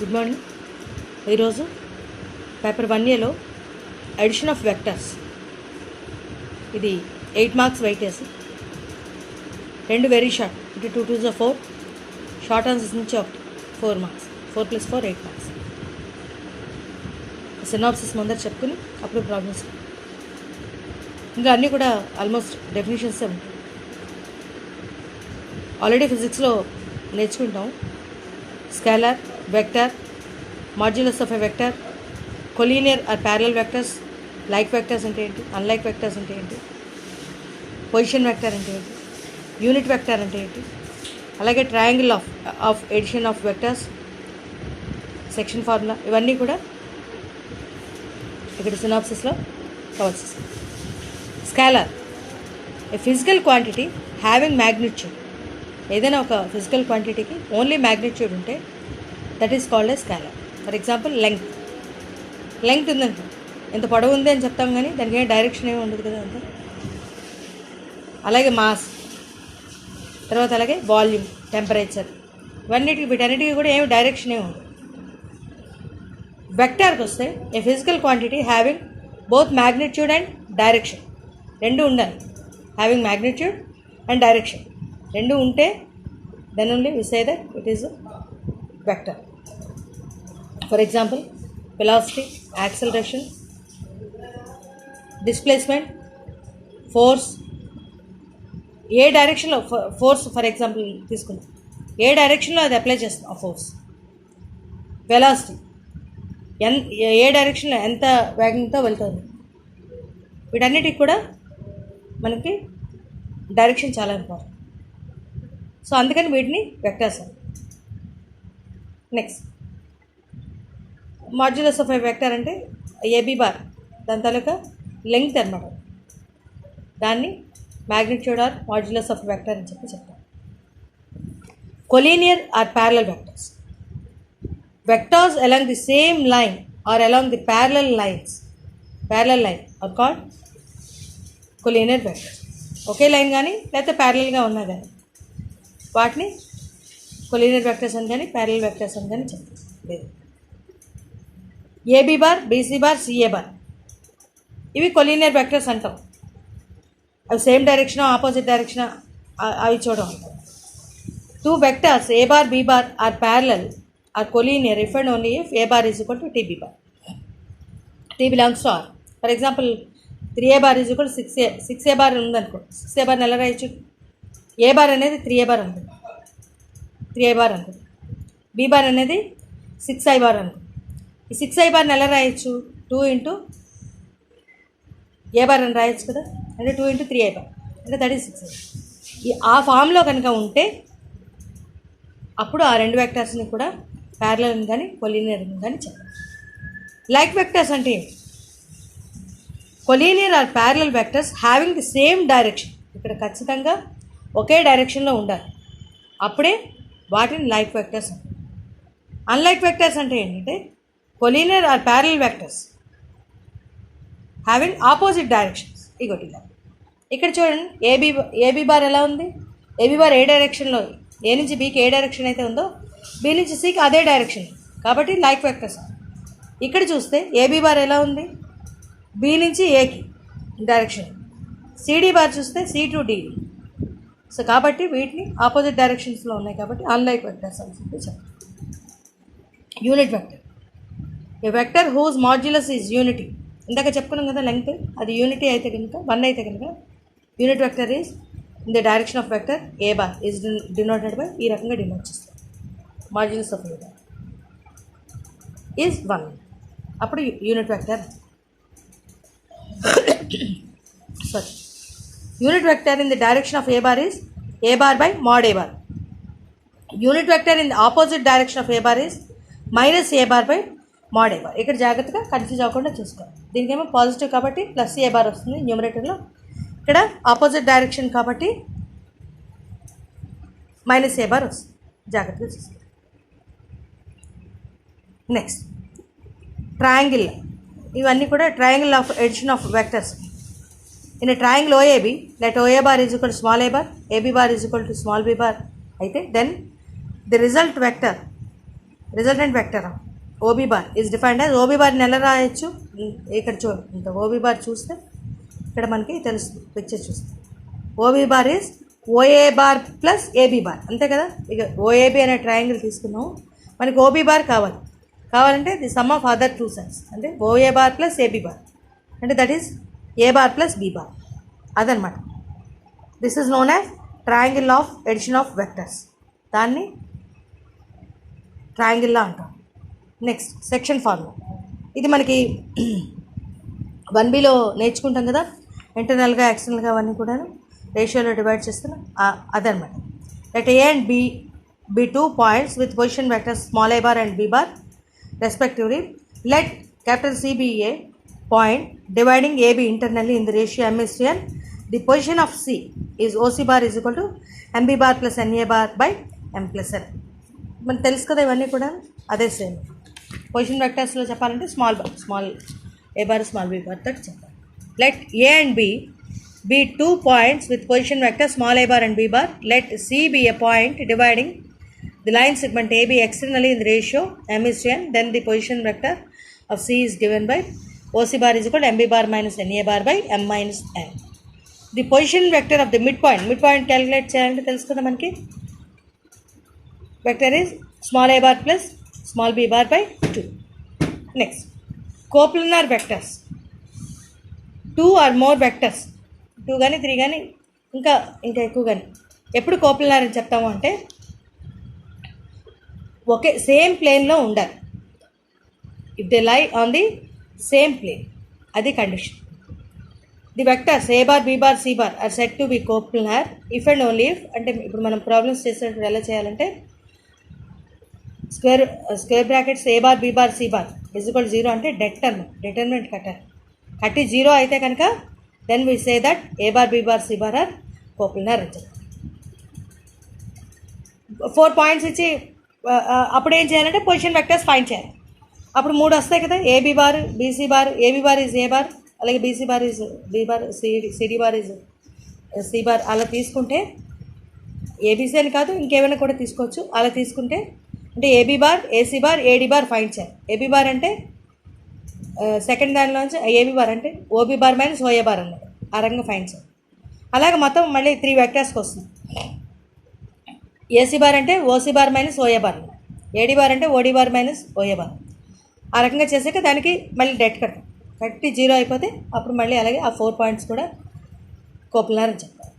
Good morning. ఈరోజు paper 1Aలో addition of vectors, ఇది 8 marks weightage. రెండు వెరీ షార్ట్, అంటే 2 2s 4, షార్ట్ ఆన్సర్స్ నుంచి ఒకటి 4 మార్క్స్, 4 + 4 8 మార్క్స్. సినాప్సిస్ ముందర చెప్పుకుని అప్పుడు ప్రాబ్లమ్స్. ఇంకా అన్నీ కూడా ఆల్మోస్ట్ డెఫినేషన్సే ఉంటాయి. ఆల్రెడీ ఫిజిక్స్లో నేర్చుకుంటాం. Scalar, vector, modulus of a vector, collinear or parallel vectors, like vectors అంటే ఏంటి, అన్లైక్ వెక్టర్స్ అంటే ఏంటి, పొజిషన్ వెక్టర్ అంటే ఏంటి, యూనిట్ వెక్టర్ అంటే ఏంటి, అలాగే triangle of addition of vectors, section formula, ఇవన్నీ కూడా ఇక్కడ సినాప్సిస్లో కవర్ చేస్తాం. స్కేలార్, ఏ ఫిజికల్ క్వాంటిటీ హ్యావింగ్ మ్యాగ్నిట్యూడ్. ఏదైనా ఒక ఫిజికల్ క్వాంటిటీకి ఓన్లీ మ్యాగ్నిట్యూడ్ ఉంటే that is called a scalar. For example length ఉందంటే ఎంత పొడవు ఉంది అని చెప్తాం, కానీ దానికి ఏం డైరెక్షన్ ఏమి ఉండదు కదా అంతే. అలాగే మాస్, తర్వాత అలాగే వాల్యూమ్, టెంపరేచర్, వీటన్నిటికీ కూడా ఏమి డైరెక్షన్ ఏమి ఉండదు. వెక్టార్కి వస్తే a physical quantity having both magnitude and direction, రెండు ఉండాలి. హ్యావింగ్ మ్యాగ్నిట్యూడ్ అండ్ డైరెక్షన్ రెండు ఉంటే then only we say that it is vector. For example velocity, acceleration, displacement, force. ఏ డైరెక్షన్లో ఫోర్స్ ఫర్ ఎగ్జాంపుల్ తీసుకుందాం, ఏ డైరెక్షన్లో అది అప్లై చేస్తాం ఆ ఫోర్స్. వెలాసిటీ ఏ డైరెక్షన్లో ఎంత వేగంతో వెళ్తుంది. వీటన్నిటికి కూడా మనకి డైరెక్షన్ చాలా ఇంపార్టెంట్. సో అందుకని వీటిని వెక్టర్స్ అని. Next modulus of a vector అంటే ఏబీ బార్, దాని తాలూకా లెంగ్త్ అనమాట. దాన్ని magnitude or modulus of vector అని చెప్తాం. Collinear or parallel vectors, vectors along the same line or along the parallel line are called collinear vectors. Okay line కానీ లేకపోతే ప్యారలల్గా ఉన్నా కానీ వాటిని కొలీనియర్ వెక్టర్స్ అని కానీ ప్యారలల్ వెక్టర్స్ అని కానీ చెప్తాం. లేదు, AB bar, BC bar, CA bar, ఇవి కొలీనియర్ వెక్టర్స్ అంటాం. అవి సేమ్ డైరెక్షన్, ఆపోజిట్ డైరెక్షన్ అవి చూడడం. 2 vectors a bar b bar are parallel are collinear if and only if a bar is equal to tb bar. T belongs to R. For example 3a bar is equal to 6a. 6a bar ఉందనుకో, 6a bar ఎలా రాయొచ్చు? ఏ bar అనేది 3a bar అనుకో, 3a bar అనుకో. B bar అనేది 6i bar అనుకో. ఈ 6i బార్ని ఎలా రాయొచ్చు? 2 ఇంటూ ఏ బార్ అని రాయొచ్చు కదా, అంటే 2 ఇంటూ 3i బార్ అంటే దట్ ఈస్ 6i. ఆ ఫామ్లో కనుక ఉంటే అప్పుడు ఆ రెండు వెక్టర్స్ని కూడా ప్యారలల్ కానీ కొలీనియర్ కానీ చెప్పాలి. లైక్ వెక్టర్స్ అంటే ఏంటి? Collinear or parallel vectors having the same direction. ఇక్కడ ఖచ్చితంగా ఒకే డైరెక్షన్లో ఉండాలి, అప్పుడే వాటిని లైక్ వెక్టర్స్ అంటారు. అన్లైక్ వెక్టర్స్ అంటే ఏంటంటే collinear or parallel vectors having opposite directions. ఇగోటి ఇలా ఇక్కడ చూడండి, ఏబీ బార్ ఎలా ఉంది? ఏబీ బార్ ఏ డైరెక్షన్లో, ఏ నుంచి బీకి ఏ డైరెక్షన్ అయితే ఉందో బి నుంచి సికి అదే డైరెక్షన్, కాబట్టి లైక్ వెక్టర్స్. ఇక్కడ చూస్తే ఏబీ బార్ ఎలా ఉంది? బి నుంచి ఏకి డైరెక్షన్. సిడి బార్ చూస్తే సి టు డి. సో కాబట్టి వీటిని ఆపోజిట్ డైరెక్షన్స్లో ఉన్నాయి కాబట్టి అన్లైక్ వెక్టర్స్ అని చెప్పి చెప్తాం. Unit vector, a vector whose modulus is unity. ఇందాక చెప్పుకున్నాం కదా, లెంగ్త్ అది యూనిటీ అయితే కనుక 1 అయితే కనుక unit vector is in the direction of vector A bar is denoted by, ఈ రకంగా డినోట్ చేస్తాం. Modulus of A bar is 1, అప్పుడు unit vector. Sorry, unit vector in the direction of A bar is A bar by mod A bar. Unit vector in the opposite direction of A bar is minus A bar by mod A bar. ఇక్కడ జాగ్రత్తగా confuse అవ్వకుండా చూసుకోవాలి. దీనికేమో positive కాబట్టి plus A bar వస్తుంది న్యూమరేటర్లో, ఇక్కడ opposite direction కాబట్టి మైనస్ ఏ బార్ వస్తుంది. జాగ్రత్తగా చూసుకోవాలి. నెక్స్ట్ ట్రయాంగిల్, ఇవన్నీ కూడా triangle of addition of vectors. In a triangle OAB let OA bar is equal to small A bar, AB bar is equal to small B bar అయితే then the result vector resultant vector OB bar is defined as ఓబీ బార్ని ఎలా రాయొచ్చు ఇక్కడ చూడండి. OB bar చూస్తే ఇక్కడ మనకి తెలుస్తుంది, పిక్చర్ చూస్తే OB bar is OA bar plus AB bar, అంతే కదా. ఇక ఓఏబి అనే ట్రయాంగిల్ తీసుకున్నాము, మనకి ఓబీ బార్ కావాలంటే the sum of other two sides అంటే OA bar plus AB bar అంటే that is A bar plus B bar, అదనమాట. This is known as triangle of addition of vectors, దాన్ని ట్రయాంగిల్లా అంటాం. నెక్స్ట్ సెక్షన్ ఫార్ములా, ఇది మనకి 1Bలో నేర్చుకుంటాం కదా, ఇంటర్నల్గా ఎక్స్టర్నల్గా అవన్నీ కూడా రేషియోలో డివైడ్ చేస్తున్నాం, అదనమాట. Let A and B be 2 points with position vectors small a bar and b bar respectively. Let capital C be a point dividing AB internally in the ratio m is to n. The position of C is OC bar is equal to MB bar plus NA bar by M plus N. మనకు తెలుసు కదా ఇవన్నీ కూడా, అదే same. Position వెక్టర్స్లో చెప్పాలంటే small A bar small B bar తోటి చెప్పాలి. Let A and B be 2 points with position vector small a bar and b bar. Let C be a point dividing the line segment AB externally in the ratio m is to n. Then the position vector of C is given by OC bar is equal to MB bar minus NA bar by M minus N. The position vector of the midpoint calculate చేయాలంటే తెలుసు కదా మనకి, vector is small a bar plus small b bar by 2. Next, coplanar vectors, 2 or more vectors, 2 కానీ 3 కానీ ఇంకా ఎక్కువ కానీ ఎప్పుడు కోప్లనార్ అని చెప్తాము అంటే ఒకే సేమ్ ప్లేన్లో ఉండాలి. If they lie on the same plane, అది condition. The vectors A bar B bar C bar are set to be coplanar if and only if. అంటే ఇప్పుడు మనం ప్రాబ్లమ్స్ చేసేటప్పుడు ఎలా చేయాలంటే square brackets A bar B bar C bar is equal 0 అంటే determinant కట్టి 0 అయితే కనుక then we say that a bar b bar c bar are coplanar అని చెప్తాం. 4 పాయింట్స్ ఇచ్చి అప్పుడు ఏం చేయాలంటే పొజిషన్ వెక్టర్స్ ఫైండ్ చేయాలి. అప్పుడు 3 వస్తాయి కదా, AB bar BC bar, AB bar is A bar, అలాగే BC bar is B bar, CD bar is C bar. అలా తీసుకుంటే ఏబీసీ అని కాదు ఇంకేమైనా కూడా తీసుకోవచ్చు. అలా తీసుకుంటే అంటే AB bar AC bar AD bar find చేయాలి. ఏబీ బార్ అంటే సెకండ్ దానిలోంచి ఏబీ బార్ అంటే OB bar minus OA bar అన్నమాట, ఆ రంగా ఫైండ్ చేయాలి. అలాగే మొత్తం మళ్ళీ 3 వెక్టర్స్కి వస్తుంది. ఏసీ బార్ అంటే OC bar minus OA bar, AD bar అంటే OD bar minus OA bar. ఆ రకంగా చేసాక దానికి మళ్ళీ డెట్ కట్టి 0 అయిపోతే అప్పుడు మళ్ళీ అలాగే ఆ 4 పాయింట్స్ కూడా కోప్లనార్ అని చెప్తారు.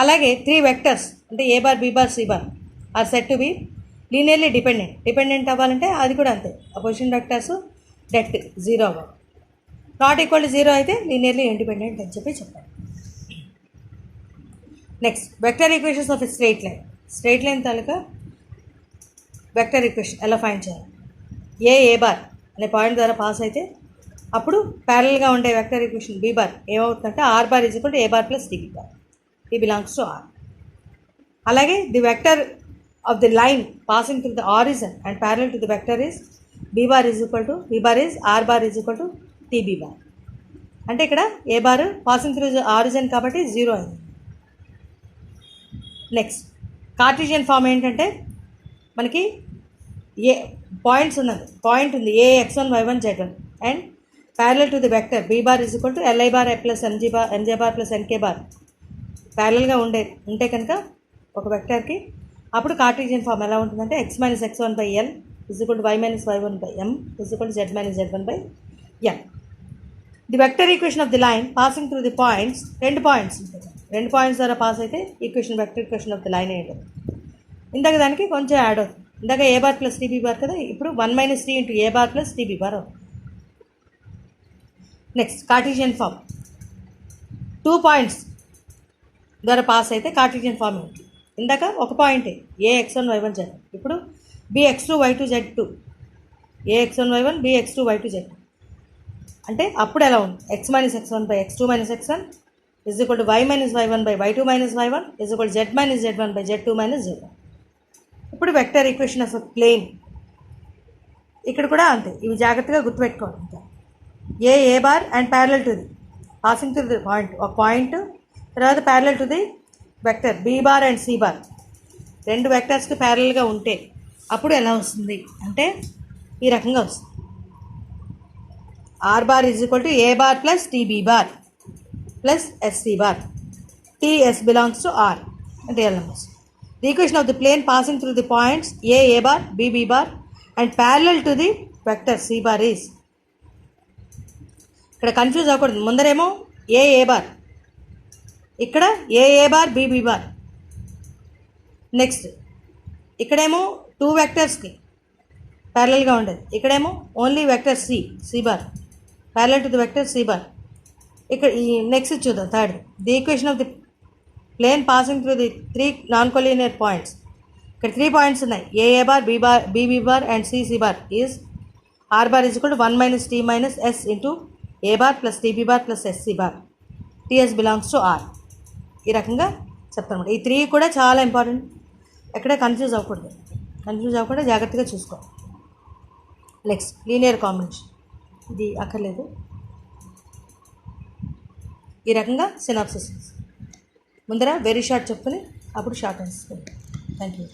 అలాగే 3 వెక్టర్స్ అంటే A bar B bar C bar are set to be linearly dependent అవ్వాలంటే అది కూడా అంతే. ఆ పొజిషన్ వెక్టర్స్ డెట్ 0 అవ్వాలి. నాట్ ఈక్వల్ టు 0 అయితే లీనియర్లీ ఇండిపెండెంట్ అని చెప్పాలి. Next, vector equations of a straight line తాలూకా వెక్టర్ ఈక్వేషన్ ఎలా ఫైండ్ చేయాలి. ఏ బార్ అనే పాయింట్ ద్వారా పాస్ అయితే అప్పుడు ప్యారల్గా ఉండే వెక్టర్ ఈక్వేషన్ బీ బార్ ఏమవుతుందంటే R bar is equal to A bar plus DB bar, D belongs to R. అలాగే the vector of the line passing through the origin and parallel to the vector is B bar is equal to B bar is R bar is equal to TB bar. అంటే ఇక్కడ A bar passing through origin కాబట్టి 0 అయింది. Next, Cartesian form ఏంటంటే మనకి a point ఉంది A x1 y1 z1 and parallel to the vector B bar is equal to LI bar plus MJ bar plus NK bar ప్యారలల్గా ఉంటే కనుక ఒక వెక్టర్కి అప్పుడు కార్టీజియన్ ఫామ్ ఎలా ఉంటుందంటే x minus x1 by L is equal to y minus y1 by m is equal to z minus z1 by n. The vector equation of the line passing through the points, 2 points ద్వారా pass అయితే vector equation of the line ఏంటో ఇందాక దానికి కొంచెం add అవుతుంది. ఇందాక ఏ bar plus TB bar కదా, ఇప్పుడు 1 minus 3 into A bar plus TB bar అవుతుంది. నెక్స్ట్, కార్టీజియన్ ఫామ్ 2 పాయింట్స్ ద్వారా పాస్ అయితే కార్టీజియన్ ఫామ్ ఏంటి. ఇందాక ఒక పాయింటే ఏ x1 y1 z, ఇప్పుడు bx2 y2 z2, ax1 y1 bx2 y2 z2 అంటే అప్పుడు ఎలా ఉంది x minus x1 by x2 minus x1 is equal to y minus y1 by y2 minus y1 is equal to z minus z1 by z2 minus z1. ఇప్పుడు vector equation of plane ఇక్కడ కూడా అంతే, ఇవి జాగ్రత్తగా గుర్తుపెట్టుకోవాలి. ఇంకా A bar and parallel to the passing to the point, ఒక point తర్వాత parallel to the vector B bar and C bar 2 వెక్టర్స్కి ప్యారలల్గా ఉంటే అప్పుడు ఎలా వస్తుంది అంటే ఈ రకంగా వస్తుంది. R bar is equal to A bar plus TB bar plus SC bar. TS belongs to R real numbers. The equation of the plane passing through the points A bar, B bar and parallel to the vector C bar is. ఇక్కడ confuse అవ్వకూడదు. ముందరేమో A bar, ఇక్కడ A bar B bar. Next ఇక్కడేమో 2 వెక్టర్స్కి ప్యారలల్గా ఉండేది, ఇక్కడేమో only vector C bar parallel to the vector C bar. ఇక్కడ ఈ నెక్స్ట్ చూద్దాం third. The equation of the plane passing through the 3 non collinear points. ఇక్కడ 3 పాయింట్స్ ఉన్నాయి, A bar B bar and C bar. Is R bar is equal to 1 minus T minus yes into A bar plus TB bar plus SC bar. TS belongs to R. ఈ రకంగా చెప్తాను. ఈ 3 కూడా చాలా important. ఎక్కడ confuse అవ్వకుండా జాగ్రత్తగా చూసుకో. నెక్స్ట్ లీనియర్ కాంబినేషన్, ఇది అక్కర్లేదు. ఈ రకంగా సినాప్సిస్ ముందర వెరీ షార్ట్ చెప్పుకొని అప్పుడు షార్ట్ ఆన్సర్. Thank you.